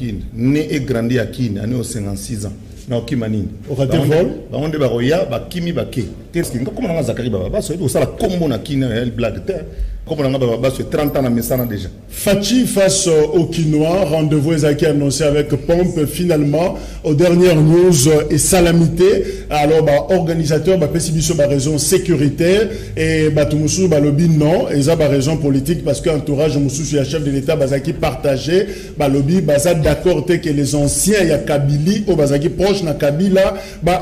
Kin, né et grandi à Kin, année au 56 ans. Na Kimanine. Au raté vol. On de baroya, ba Kimi Bake. Qu'est-ce qu'il comment on a Zakari Baba, c'est ça la combo na Kin, elle blague terre. Comme on a Baba, c'est 30 ans à Messana déjà. Fachi face au Quinois, rendez-vous qui annoncé avec pompe finalement aux dernières news et salamité. Alors organisateur Pessibiso raison sécuritaire et Batumusu lobby non et ça raison politique parce que entourage Moussou et chef de l'État Bazaki partagé lobby baza d'accord que les anciens ya Kabili au Bazaki proche na Kabila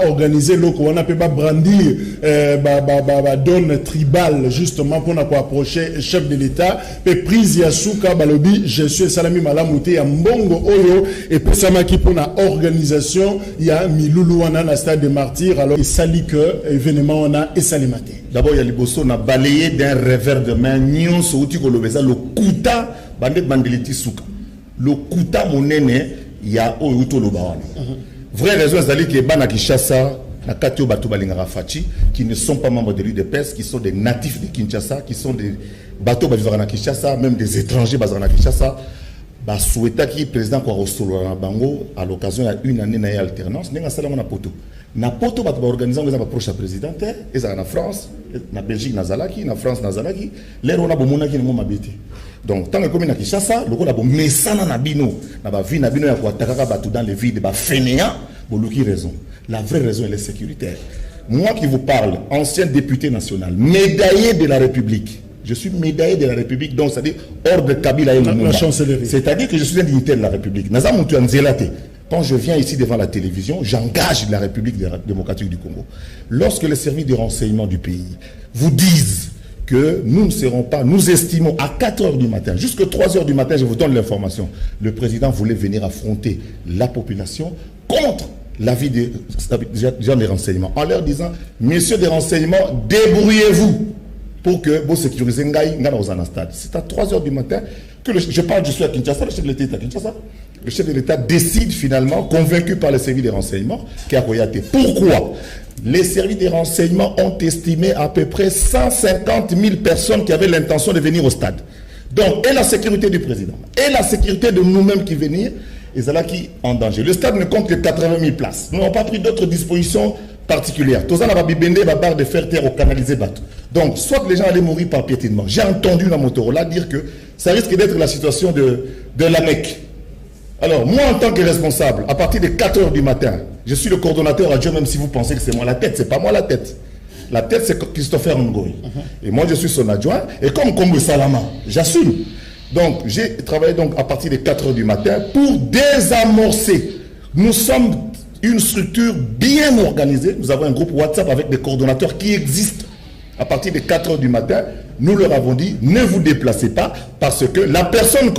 organiser loko on a peut brandir donne tribal justement pour approcher chef de l'État pe prise ya souka balobi je suis salami malamuté ya mbongo oyo et pour ça qui pour la organisation ya milulu wana na stade de martyrs alors il sali que événement on a et salimate d'abord il y a liboso na balayé d'un revers de main nion so uti ko lobeza le kuta bande bandeliti souka le kuta monene ya oyo to loba wana vraie raison c'est que bana Kinshasa na katio bato balingara Fachi qui ne sont pas membres de l'UDPS qui sont des natifs de Kinshasa qui sont des bateaux bazana Kinshasa même des étrangers bazana Kinshasa ba souhaita qui président ko rosolo na bango à l'occasion ya une année na alternance nenga sala na poto bato ba organiser ngo za proche présidente et ça na France na Belgique na Zalaki na France na Zalaki lero na bomona ki mo mabete donc tant que comme na Kinshasa loko la bo mesana na bino na ba vie na bino ya ko atakaka bato dans les villes ba fainéant boluki raison la vraie raison elle est sécuritaire. Moi qui vous parle ancien député national médaillé de la République. Je suis médaillé de la République, donc c'est-à-dire hors de Kabila et Lumumba. C'est-à-dire que je suis un dignitaire de la République. Quand je viens ici devant la télévision, j'engage la République démocratique du Congo. Lorsque les services de renseignement du pays vous disent que nous ne serons pas, nous estimons à 4 heures du matin, jusqu'à 3 heures du matin, je vous donne l'information, le président voulait venir affronter la population contre l'avis des gens des renseignements, en leur disant, messieurs des renseignements, débrouillez-vous pour que vous sécurisez dans un stade. C'est à 3 heures du matin que je parle, je suis à Kinshasa, le chef de l'État est à Kinshasa. Le chef de l'État décide finalement, convaincu par les services des renseignements, qu'il a Koyate. Pourquoi? Les services des renseignements ont estimé à peu près 150 000 personnes qui avaient l'intention de venir au stade. Donc, et la sécurité du président, et la sécurité de nous-mêmes qui venir, et c'est là qui en danger. Le stade ne compte que 80 000 places. Nous n'avons pas pris d'autres dispositions particulières. Tous en babibende, barre de fer terre au canalisé bateau. Donc, soit les gens allaient mourir par piétinement. J'ai entendu la Motorola dire que ça risque d'être la situation de la Mecque. Alors, moi, en tant que responsable, à partir de 4 heures du matin, je suis le coordonnateur adjoint, même si vous pensez que c'est moi la tête. C'est pas moi la tête. La tête, c'est Christopher Ngoï. Et moi, je suis son adjoint. Et comme Congo Salama, j'assume. Donc, j'ai travaillé donc à partir de 4 heures du matin pour désamorcer. Nous sommes une structure bien organisée. Nous avons un groupe WhatsApp avec des coordonnateurs qui existent. À partir de 4 heures du matin, nous leur avons dit, ne vous déplacez pas parce que la personne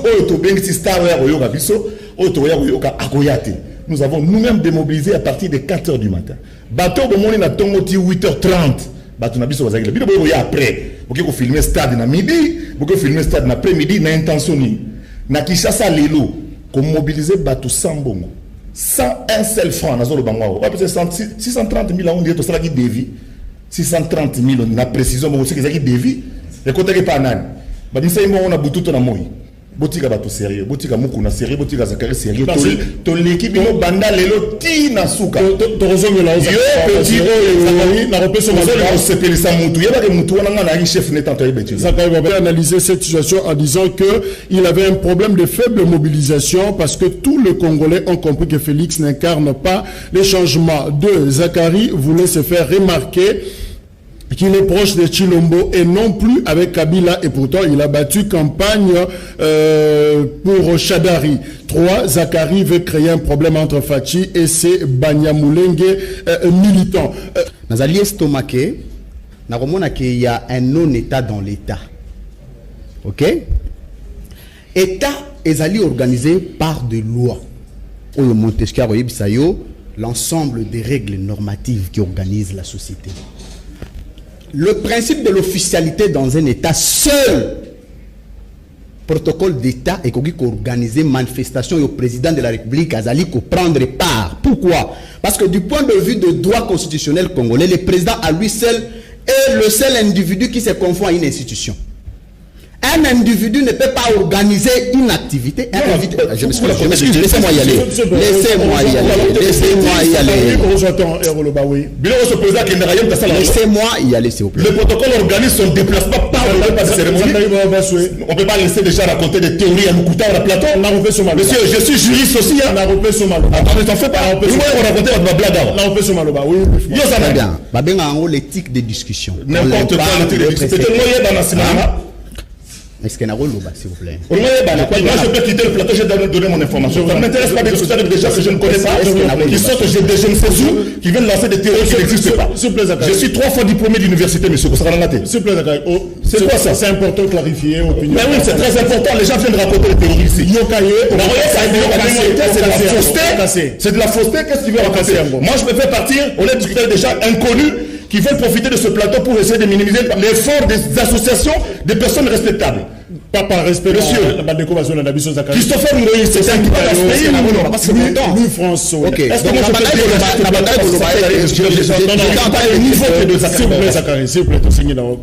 nous avons nous-mêmes démobilisé à partir de 4 heures du matin. Bateau de mon na tongoti 8h30. Bateau na biso bazaki. Bino boyo après. Vous pouvez filmer stade na midi, vous pouvez filmer stade na après-midi na intention ni. Na Kinshasa lelo, comme mobiliser bateau sans bongo. Sans un seul franc na zolo bango. 630 000 on dit to sala ki devi. 630 000 na précision bon c'est que ça qui dévie et côté que pas nan ba ni sai mo on a bututo na moi botika bato sérieux botika muku na sérieux botika zakari sérieux to l'équipe no banda lelo ti na suka to rozongo la oza petit na repeso na zolo sepeli sa mutu yeba ke mutu wana na chef net tanto yebeti Zakari va analyser cette situation en disant que il avait un problème de faible mobilisation parce que tous les Congolais ont compris que Félix n'incarne pas les changements. Zakari voulait se faire remarquer qu'il est proche de Chilombo et non plus avec Kabila et pourtant il a battu campagne pour Chadari. 3. Zakari veut créer un problème entre Fachi et ses Banyamulenge militants. Nazali estomaqué, nakomona qu'il y a un non-État dans l'État. Ok? État est organisé par des lois. Oyo Montesquieu Royebisayo, l'ensemble des règles normatives qui organisent la société. Le principe de l'officialité dans un État, seul protocole d'État et qui organiser manifestation au président de la République Azali pour prendre part. Pourquoi? Parce que du point de vue de droit constitutionnel congolais, le président à lui seul est le seul individu qui se confond à une institution. Un individu ne peut pas organiser une activité. Je m'excuse, laissez-moi y aller. Laissez-moi y aller. Laissez-moi y aller. Laissez-moi y aller, s'il vous plaît. Le protocole organise son déplacement par le cérémonie. On ne peut pas laisser déjà raconter des théories à Mukuta ou à Platon. Monsieur, je suis juriste aussi. Attendez, t'en fais pas. On raconter votre blague. Très bien. L'éthique des discussions. N'importe quoi, l'éthique des discussions. Peut-être dans la est-ce qu'il y a un rôle, s'il vous plaît? Moi, je peux quitter le plateau, je vais donner mon information. Ça ne m'intéresse pas de discuter avec des gens que je ne connais pas, qui sortent des jeunes fous, qui viennent lancer des théories qui n'existent pas. Je suis 3 fois diplômé d'université, monsieur. C'est quoi ça? C'est important de clarifier. Mais oui, c'est très important. Les gens viennent raconter les théories ici. C'est de la fausseté. Qu'est-ce que tu veux raconter? Moi, je me fais partir. On est discuté avec des gens inconnus qui veulent profiter de ce plateau pour essayer de minimiser l'effort des associations des personnes respectables. Pas par respect, monsieur. Christopher Moïse, c'est un qui passe pays. Lui, France. Ok. Est-ce que moi je peux s'il vous plaît,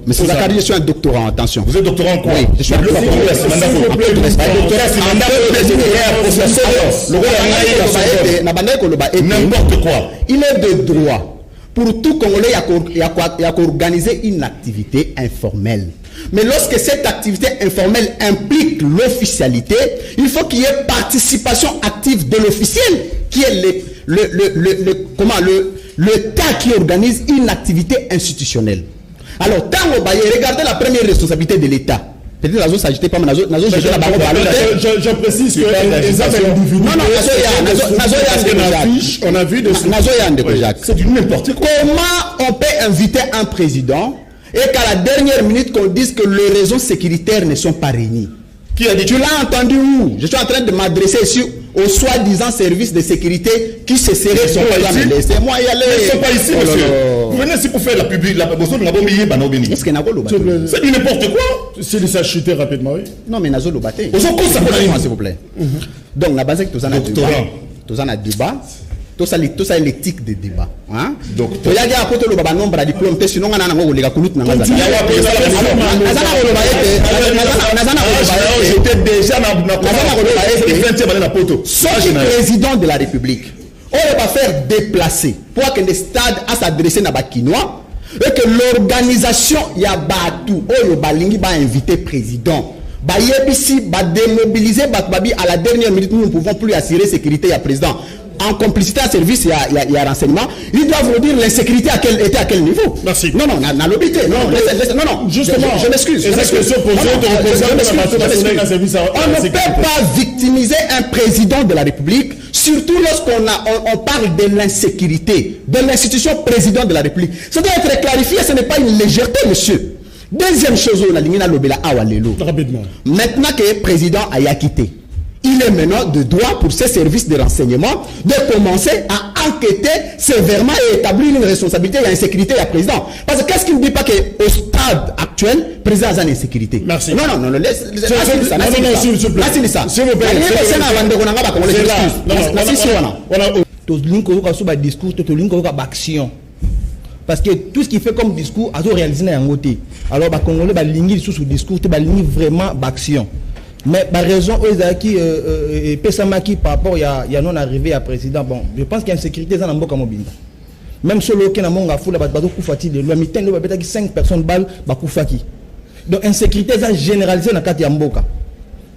Monsieur Zakari, je suis un doctorant, attention. Vous êtes doctorant en quoi? Oui, je suis un doctorant. N'importe quoi. Il est de droit pour tout Congolais à organiser une activité informelle. Mais lorsque cette activité informelle implique l'officialité, il faut qu'il y ait participation active de l'officiel, qui est l'État qui organise une activité institutionnelle. Alors, regardez la première responsabilité de l'État. Peut-être que s'agissait pas, je précise que les individus. On a vu c'est du n'importe quoi. Comment on peut inviter un président et qu'à la dernière minute qu'on dise que les raisons sécuritaires ne sont pas réunies? Qui a dit? Tu l'as entendu où? Je suis en train de m'adresser ici aux soi-disant services de sécurité qui se seraient proclamés. Laissez-moi y aller. Ils ne sont pas ici, monsieur. Vous venez ici pour faire la publicité. Est-ce qu'il y a c'est du n'importe quoi. C'est ça chuter rapidement, oui. Non, mais Nazo Lobaté. S'il vous plaît. Donc, la base est que tout ça n'a débat. Tout ça est l'éthique des débats. Donc, il y a un nombre de diplômes, sinon on a un j'étais déjà dans la président de la République. On va faire déplacer pour que le stade a s'adresser à Bakinois et que l'organisation Yabatou va inviter président. Va démobiliser à la dernière minute, nous ne pouvons plus assurer sécurité à président. En complicité à service, il y a renseignement. Ils doivent vous dire l'insécurité était à quel niveau. Merci. Non, n'a l'obité. Non, justement, je m'excuse. On ne peut pas victimiser un président de la République, surtout lorsqu'on parle de l'insécurité, de l'institution président de la République. Ça doit être clarifié, ce n'est pas une légèreté, monsieur. Deuxième chose, maintenant que le président a quitté, il est maintenant de droit pour ses services de renseignement de commencer à enquêter sévèrement et établir une responsabilité et insécurité à président. Parce que qu'est-ce qu'il ne dit pas qu'au stade actuel, le président a une insécurité? Merci. Non, laisse ça. S'il vous plaît. Parce que tout ce qui fait comme discours, a réalisé dans côté. Alors, les Congolais, ils lignent sous discours, ils lignent vraiment d'action. Mais par raison, et Pessamaki par rapport à non arrivé à président, bon, je pense qu'il y a une sécurité dans Mboka Mobimba. Même sur le Kenya Monga Foula, Koufati, le Mitin, le Babeta qui 5 personnes balles, Bakoufaki. Donc, insécurité est généralisée dans le cas de Mboka.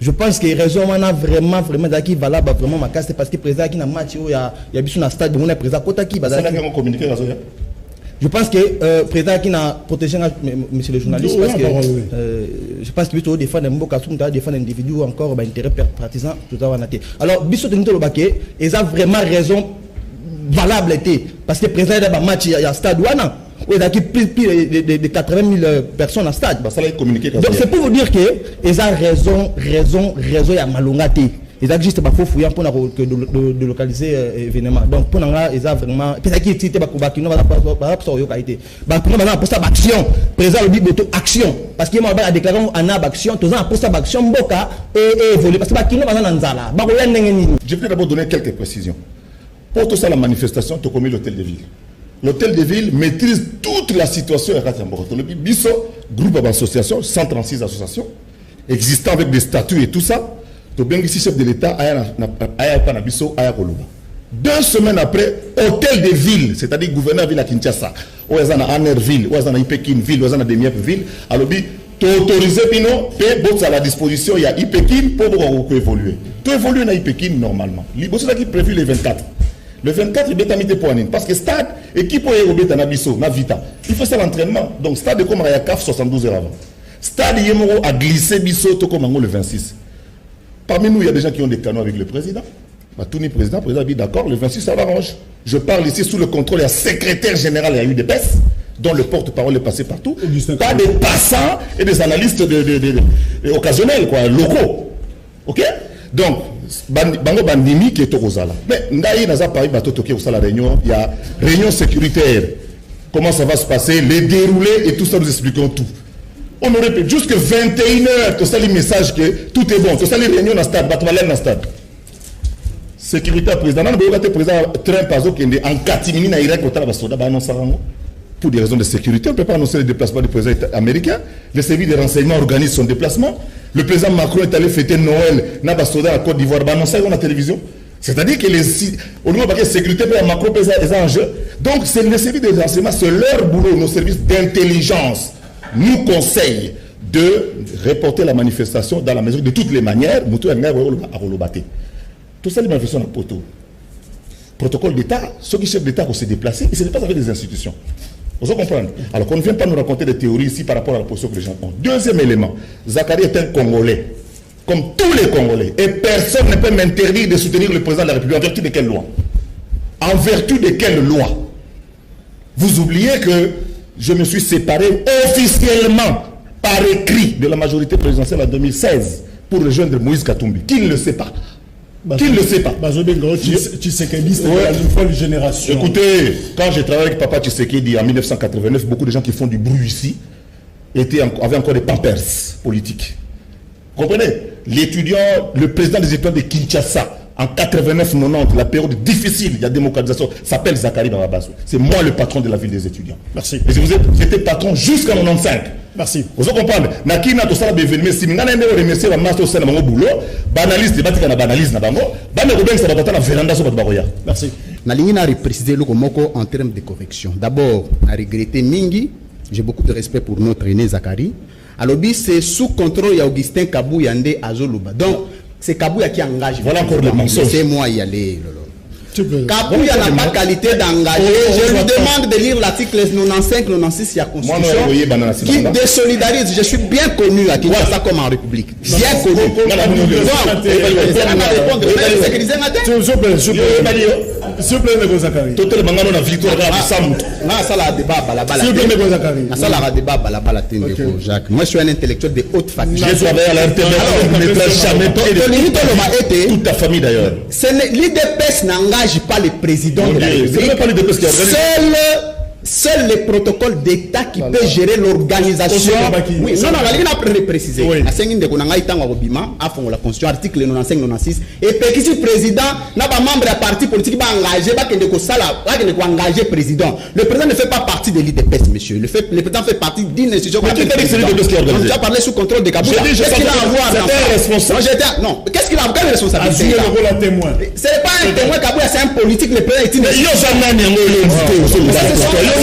Je pense que raison vraiment qui valable vraiment ma casse, c'est parce que le président qui n'a match, il y a bien un stade, on est président Kotaki. Je pense que le président qui n'a protégé monsieur le journaliste, parce que je pense qu'il veut défendre un Mboka, défendre un individu ou encore intérêt partisan, tout à l'heure. Alors, Bissot de Nitolobaké, ils ont vraiment raison valable, parce que le président a un match, il y a un stade Wana, où il y a plus de 80 000 personnes à stade. Donc, c'est pour vous dire qu'ils ont raison, il y a Malongate. Ils ont juste pour fouiller pour de localiser l'événement. Donc pour nous, ils ont vraiment peut-être qu'ils étaient qui n'ont pas qualité. Pour nous, on a posté action. Président le dit action parce qu'il m'a déclaré en action. Tous ans posté action boka et évoluer parce que qui n'ont pas nzala. Je vais d'abord donner quelques précisions. Pour tout ça, la manifestation, tu as commis l'hôtel de ville. L'hôtel de ville maîtrise toute la situation à Ratiambo. Le Bisso, groupe d'associations, 136 associations. existant avec des statuts et tout ça, to bien ici chef de l'État aya panabiso aya koloba. 2 semaines après, hôtel de ville, c'est-à-dire gouverneur ville à Kinshasa, ou ezana Anerville, ou ezana Ipekinville, ou ezana Demiepville, alobi to autoriser bino pe bots à la disposition il y a Ipekin pour évoluer. To évoluer na Ipekin normalement. Liboso qui prévu le 24. Le 24, il est mis pour parce que stade, équipe est na biso, na vita. Il faut ça l'entraînement. Donc stade comme à CAF 72 heures avant. Stade Yemoro a glissé biso to comme le 26. Parmi nous, il y a des gens qui ont des canaux avec le président. Tout le président a dit d'accord, le 26 ça m'arrange. Je parle ici sous le contrôle, il y a secrétaire général, il y a eu des baisses, dont le porte-parole est passé partout. Pas des passants et des analystes occasionnels, quoi, locaux. Ok? Donc, Bango Bandimi qui est au Rosala. Mais Ngaï n'a pas eu la réunion, il y a réunion sécuritaire. Comment ça va se passer, les déroulés et tout ça, nous expliquons tout. On aurait pu jusqu'à 21h, tout ça, les messages que tout est bon, tout ça, les réunions dans le stade, Batmalem dans le stade. Sécurité président, le président Trump en catimini na Irak pour des raisons de sécurité, on ne peut pas annoncer le déplacement du président américain. Le service de renseignement organise son déplacement. Le président Macron est allé fêter Noël na Bastoda à Côte d'Ivoire, annoncer dans la télévision. C'est-à-dire que au niveau de la sécurité, Macron est en jeu. Donc c'est le service de renseignement, c'est leur boulot, nos services d'intelligence nous conseillent de reporter la manifestation dans la mesure de toutes les manières. Tout ça, les manifestations dans le poteau. Protocole d'État, ceux qui chefs d'État qui se déplacent, ils ne se déplacent avec des institutions. Vous comprenez? Alors qu'on ne vient pas nous raconter des théories ici par rapport à la position que les gens ont. Deuxième élément, Zakari est un Congolais, comme tous les Congolais. Et personne ne peut m'interdire de soutenir le président de la République. En vertu de quelle loi? En vertu de quelle loi? Vous oubliez que je me suis séparé officiellement par écrit de la majorité présidentielle en 2016 pour rejoindre Moïse Katumbi. Qui ne le sait pas? Qui ne le sait pas? Tshisekedi, c'est une folle génération. Écoutez, quand j'ai travaillé avec Papa Tshisekedi en 1989, beaucoup de gens qui font du bruit ici avaient encore des pampers politiques. Vous comprenez? L'étudiant, le président des étudiants de Kinshasa, en 89-90, la période difficile de la démocratisation, s'appelle Zakari Barabazou. C'est moi le patron de la ville des étudiants. Merci. Et vous étiez patron jusqu'en 95. Merci. Vous comprenez? Nakina to sala bevenme si ngana ndeko remercier ba master sana bango boulot, banaliste batika na banaliste na bango, bana ko benga batata na véranda so bakoya. Merci. Na lingina repréciser le Komoko en termes de correction. D'abord, à regretter mingi, j'ai beaucoup de respect pour notre aîné Zakari. Alors c'est sous contrôle ya Augustin Kabou Yandé Azoluba. Donc c'est Kabouya qui engage. Voilà encore le mensonge. C'est moi y aller. Kabouya n'a pas qualité d'engager. Je lui demande de lire l'article 95-96 de la Constitution qui désolidarise. Je suis bien connu à Kinshasa comme en République. Bien connu. S'il vous plaît, Nego Zakari. Tout le monde a victoire dans la Samut. S'il vous plaît, Nego Zakari. Moi, je suis un intellectuel de haute faculté. J'ai travaillé à la RTB, ne place jamais pris toute ta famille d'ailleurs. L'IDPS n'engage pas le président de la République. Seul les protocoles d'État qui peut gérer l'organisation. Oui, non, on a précisé. La 5 de Konanga Tango Obima, à fond la Constitution, article 95-96. Et puis, si le président n'a pas membre de parti politique, va engager, va engager président. Le président ne fait pas partie de l'IDPS, monsieur. Le président fait partie d'une institution. Mais tu t'as dit que c'est l'IDPS qui organise. Tu as parlé sous contrôle de Kabouya. Qu'est-ce qu'il a à voir? C'était responsable. Non, qu'est-ce qu'il a à voir? Quelle responsabilité? Assumer le rôle à témoin. Ce n'est pas un témoin, Kabouya, c'est un politique. Le président est une. Ce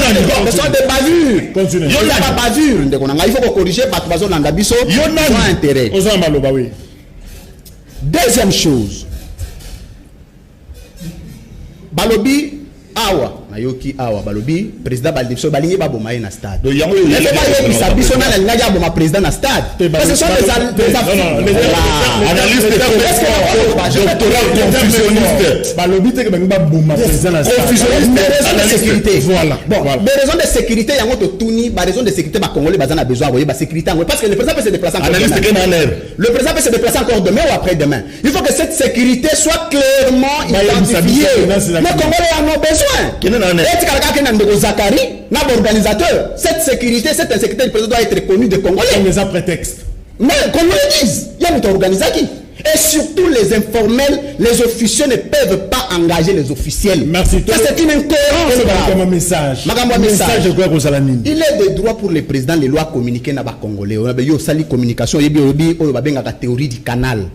sont des bavures. Continuez. Il n'y a pas bavure. Il faut corriger Batbazo Nangabiso. Sans intérêt. Deuxième chose. Balobi Awa. Nayoki Awa. Balobi. Président Baldipso. Balingi Babomaye na stade. Il ne faut pas dire que Biso n'a pas Boma président na stade. Parce que ce sont des analystes confusionnistes. Balobi te que Boma président na stade. Confusionniste. Sécurité. Voilà. Bon, des raisons de sécurité, il y a un Touni, des raisons de sécurité, Congolais a besoin de sécurité. Parce que le président peut se déplacer encore demain. Le président peut se déplacer encore demain ou après-demain. Il faut que cette sécurité soit clairement identifiée. Les Congolais en ont besoin. Cette sécurité, cette insécurité du président doit être connue des Congolais. On les a prétexte. Mais qu'on le dise, il y a notre organisation. Et surtout les informels, les officiels ne peuvent pas engager les officiels. Merci. Ça, c'est une incohérence. Comme un message. Message de quoi vous allez. Il est de droit pour les présidents les lois communiquer dans les Congolais. On a eu sali communication, il y a la théorie du canal.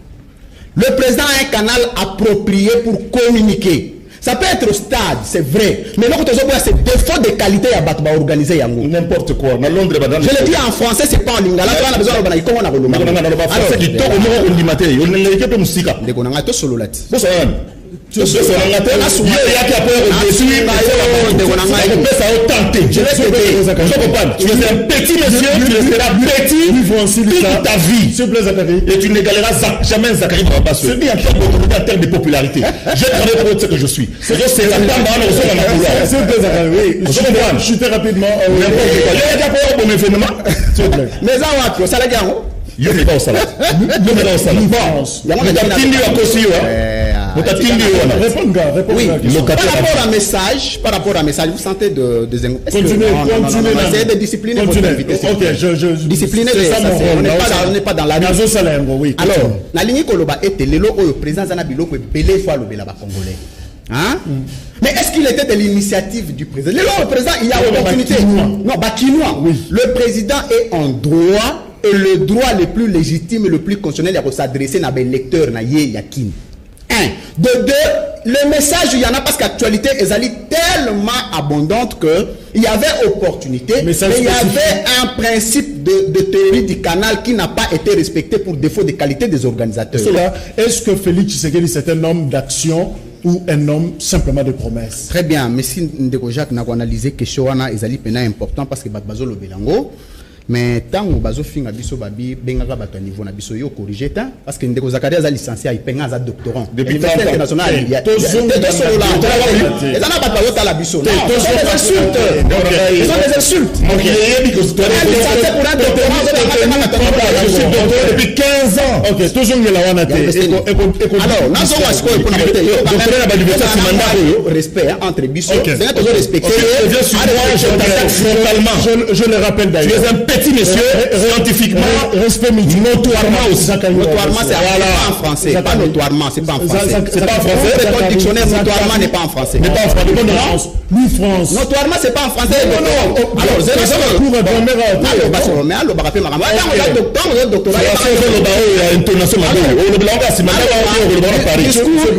Le président a un canal approprié pour communiquer. Ça peut être au stade, c'est vrai. Mais là, c'est défaut de qualité à battre organiser Yango. N'importe quoi. Dans Londres, je le dis en français, c'est pas en lingala. On a besoin de comment on a le alors, c'est du temps au moment où on dit matin. On est là, musique. Dès qu'on a un solo là. Je vais te tu es un petit monsieur, tu resteras petit toute ta vie. Et tu n'égaleras jamais Zachary Bamba. C'est bien en termes de popularité. Je travaille pour ce que je suis. C'est la dame dans je suis rapidement. Mais ça la gagne. Yo me da osala. Yo me da osala. Oui, par rapport à message, vous sentez continuez de discipliner votre invité. Ok, discipliner, on n'est pas dans la oui. Alors, la ligne Koloba était le président Zanabilo que belé fois le Bela Congolais. Hein? Mais est-ce qu'il était de l'initiative du président? Le président, il y a opportunité. Non, Bakinois. Oui. Le président est en droit. Et le droit le plus légitime et le plus constitutionnel est de s'adresser à des lecteurs, à Yakin. Un. De deux, le message, il y en a parce qu'actualité est tellement abondante qu'il y avait opportunité, mais il y avait un principe de théorie du canal qui n'a pas été respecté pour défaut de qualité des organisateurs. Est-ce que Félix Tshisekedi c'est un homme d'action ou un homme simplement de promesse? Très bien, mais si Ndeko Jacques n'a analysé que Shoana est important parce que Batbazo le Belango. Mais tant que bazo finga biso babi benga bato niveau na biso yo corriger ta parce que ndeko Zakaria a licencié il penga za doctorant depuis international il y a tout ça et ça n'a pas de la biso non ce sont des insultes ce sont des insultes donc il est dit que c'est pour un doctorant depuis 15 ans. OK toujours il la wana alors na so wa sikoy pour doctorant na balibeta simanda respect entre biso c'est toujours respecter je le rappelle d'ailleurs petit monsieur, scientifiquement, notoirement aussi. Notoirement, c'est pas en français. Pas notoirement, c'est pas en français. C'est pas en français. Le dictionnaire notoirement n'est pas en français. N'est pas en français. Ni France. Notoirement, c'est pas en français. Alors, c'est ça pour mais alors, bah, rappelle ma maman. Alors, docteur,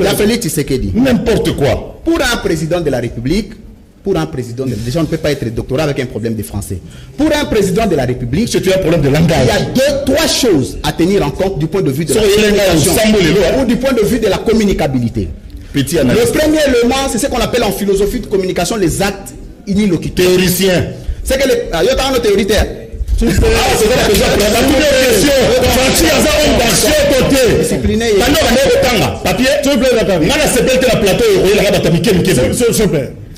la Félix Tshisekedi. N'importe quoi. Pour un président de la République, pour un président, déjà on ne peut pas être doctorat avec un problème de français. Pour un président de la République, c'est un problème de langage. Il y a 2-3 choses à tenir en compte du point de vue de la communication ou du point de vue de la communicabilité. Le premier élément, c'est ce qu'on appelle en philosophie de communication les actes inilocuteurs. Théoricien. C'est que les théoritaires.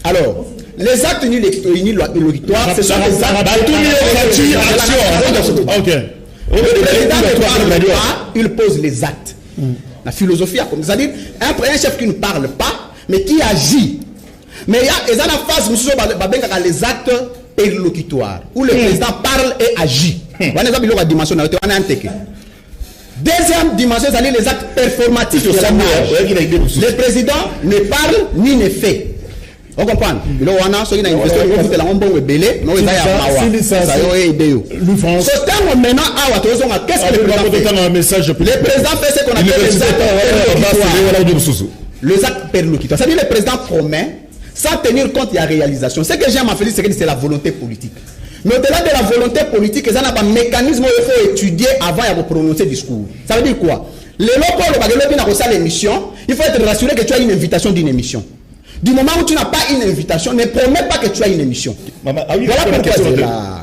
Alors, les actes inilocuteurs, ce sont les actes OK. Le président ne parle pas, il pose les actes. La philosophie, c'est-à-dire un chef qui ne parle pas, mais qui agit. Mais il y a une phase, les actes perlocutoires, où le président parle et agit. Deuxième dimension, c'est-à-dire les actes performatifs. Le président ne parle ni ne fait. On comprend. Le wana so ina investir au fait la mbongo belé, no eza ya mawa. Ça yo idéo. Ce terme maintenant awa to zonga qu'est-ce que le président fait ce qu'on appelle les actes. Les actes perlocuteurs. C'est-à-dire le président promet sans tenir compte de la réalisation. Ce que j'aime à Félix, c'est la volonté politique. Mais au-delà de la volonté politique, il y a un mécanisme qu'il faut étudier avant de prononcer le discours. Ça veut dire quoi? Les locaux, l'émission, il faut être rassuré que tu as une invitation d'une émission. Du moment où tu n'as pas une invitation, ne promets pas que tu as une émission. Voilà pourquoi c'est là.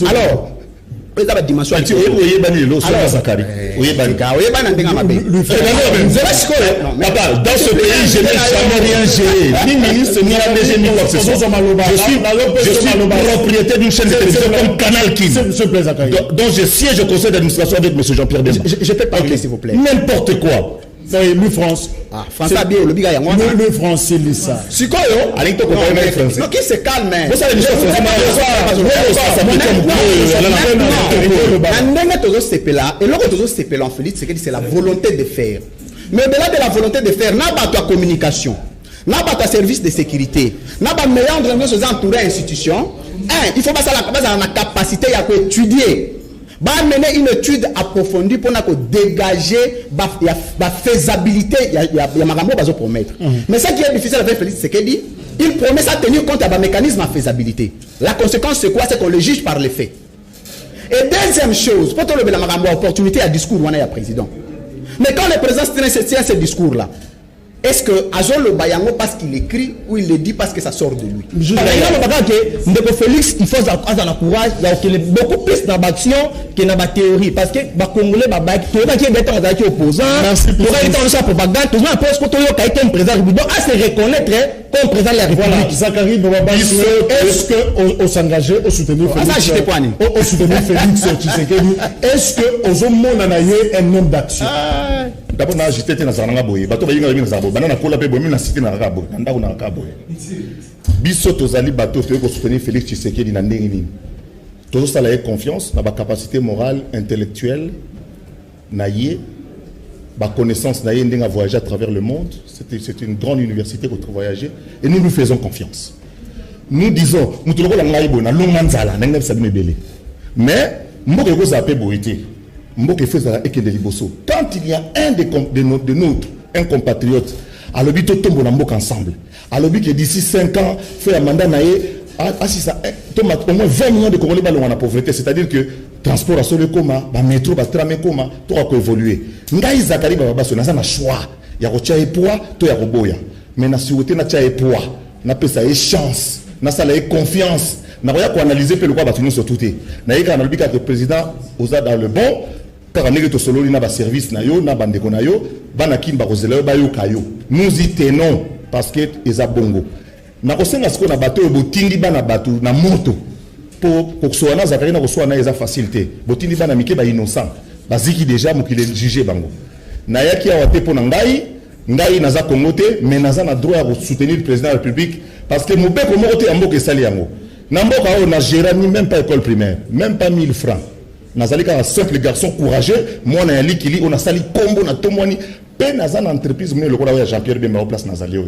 Alors, la dimension dans ce pays, je n'ai jamais rien géré. Ni ministre, ni ADG, ni quoi que ce soit. Je suis propriétaire d'une chaîne de télévision comme Canal King. Donc je siège au conseil d'administration avec M. Jean-Pierre Demba. Je peux parler, s'il vous plaît. N'importe quoi. Oui, France. Ah, François bien le biga yango. Le français les ça. Sikoyo, allez to comprendre le français. Non, qui se calme. Vous savez les choses et l'autre toujours CPLA en Félix, c'est la volonté de faire. Mais au-delà de la volonté de faire, n'a pas ta communication, n'a pas ta service de sécurité, n'a pas meilleur de nos entourés institutions. Il faut pas ça la capacité à étudier. Mener une étude approfondie pour dégager la faisabilité. Il y a Magambo qui va promettre. Mais ce qui est difficile avec Félix, c'est qu'il dit il promet ça tenir compte d'un mécanisme à faisabilité. La conséquence, c'est quoi? C'est qu'on le juge par les faits. Et deuxième chose, pour le Magambo, opportunité à discours, on est à président. Mais quand le président tient ce discours-là, est-ce que Azol le Bayango parce qu'il écrit ou il le dit parce que ça sort de lui? Ndeko Félix, il faut avoir courage, il y a beaucoup plus d'action que dans la théorie. Parce que les Congolais, qui est opposant, qui propagande, tout le monde pense que un président donc à se reconnaître comme président de la République. Voilà, Zachary Bobaba, est-ce qu'on s'engageait au soutenir Félix? Au soutenir Félix Tshisekedi, est-ce que au monde en a un nombre d'actions? D'abord, j'étais dans un boy. Bateau va y aller dans un boy. Banana kola pe boy. Mina cité dans un boy. Nanda ou dans un boy. Biso tozali bateau te ko soutenir Félix Tshisekedi na ndenge nini. Tozo sala confiance na ba capacité morale, intellectuelle, na yé, ba connaissance na yé ndenge à voyager à travers le monde. C'est une grande université pour voyager et nous faisons confiance. Nous disons, nous te le la ngai bona longanzala ndenge sabi mebele. Mais mboke ko zape boité. Quand il y a un de notre un compatriote, à l'objet de tomber ensemble, à l'objet que d'ici 5 ans, fait un mandat au moins 20 millions de Congolais dans la pauvreté, c'est-à-dire que transport à sur le coma, métro, tram coma, tout a évolué. Ngai Zakari Bababaso, n'a pas choix. Il y a un poids, tout y a boya. Mais na souhaité na tia poids, na pe ça chance, na ça la confiance, na rien qu'on analyser pe le quoi battu sur tout est. Na yeka na l'objet que le président osa dans le bon. Car on est solo na ba service na yo na bande ko na yo bana kimba kozela ba yo kayo nous y tenons parce que eza bongo na kosenga siko na bato e botindi bana bato na moto pour so na Zakari na koso na eza facilité botindi bana mike ba innocent baziki déjà mokile juger bango na yaki awa te pona ngai naza Congo te mais naza na droit à soutenir le président de la République parce que mobeko moko te amboka esali yango na mboka o na gérani même pas école primaire même pas 1000 francs. Nazali ka simple garçon courageux, moi na likili on a sali combo na tomwani pe nazana entreprise mene lokola ya Jean-Pierre Bemba au place nazali.